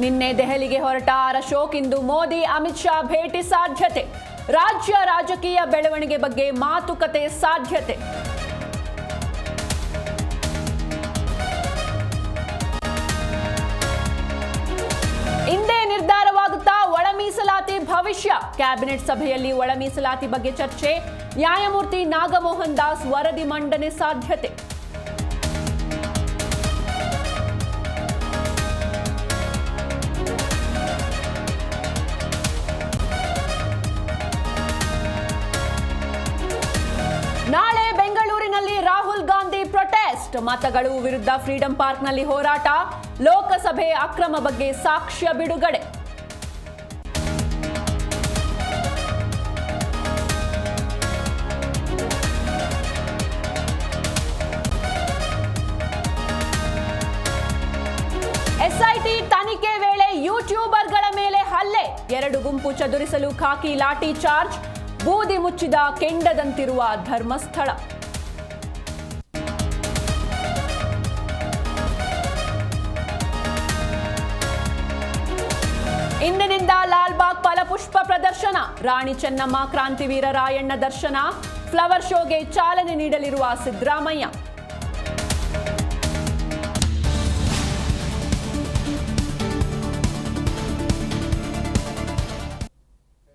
ನಿನ್ನೆ ದೆಹಲಿಗೆ ಹೊರಟ ಅಶೋಕ್ ಇಂದು ಮೋದಿ ಅಮಿತ್ ಶಾ ಭೇಟಿ ಸಾಧ್ಯತೆ. ರಾಜ್ಯ ರಾಜಕೀಯ ಬೆಳವಣಿಗೆ ಬಗ್ಗೆ ಮಾತುಕತೆ ಸಾಧ್ಯತೆ. ಇಂದೇ ನಿರ್ಧಾರವಾಗುತ್ತಾ ಒಳ ಮೀಸಲಾತಿ ಭವಿಷ್ಯ. ಕ್ಯಾಬಿನೆಟ್ ಸಭೆಯಲ್ಲಿ ಒಳ ಮೀಸಲಾತಿ ಬಗ್ಗೆ ಚರ್ಚೆ. ನ್ಯಾಯಮೂರ್ತಿ ನಾಗಮೋಹನ್ ದಾಸ್ ವರದಿ ಮಂಡನೆ ಸಾಧ್ಯತೆ. ನಾಳೆ ಬೆಂಗಳೂರಿನಲ್ಲಿ ರಾಹುಲ್ ಗಾಂಧಿ ಪ್ರೊಟೆಸ್ಟ್. ಮತಗಳು ವಿರುದ್ಧ ಫ್ರೀಡಂ ಪಾರ್ಕ್ನಲ್ಲಿ ಹೋರಾಟ. ಲೋಕಸಭೆ ಅಕ್ರಮ ಬಗ್ಗೆ ಸಾಕ್ಷ್ಯ ಬಿಡುಗಡೆ. ಎಸ್ಐಟಿ ತನಿಖೆ ವೇಳೆ ಯೂಟ್ಯೂಬರ್ಗಳ ಮೇಲೆ ಹಲ್ಲೆ. 2 ಗುಂಪು ಚದುರಿಸಲು ಖಾಕಿ ಲಾಠಿ ಚಾರ್ಜ್. ಬೂದಿ ಮುಚ್ಚಿದ ಕೆಂಡದಂತಿರುವ ಧರ್ಮಸ್ಥಳ. ಇಂದಿನಿಂದ ಲಾಲ್ಬಾಗ್ ಫಲಪುಷ್ಪ ಪ್ರದರ್ಶನ. ರಾಣಿ ಚೆನ್ನಮ್ಮ, ಕ್ರಾಂತಿವೀರ ರಾಯಣ್ಣ ದರ್ಶನ. ಫ್ಲವರ್ ಶೋಗೆ ಚಾಲನೆ ನೀಡಲಿರುವ ಸಿದ್ದರಾಮಯ್ಯ.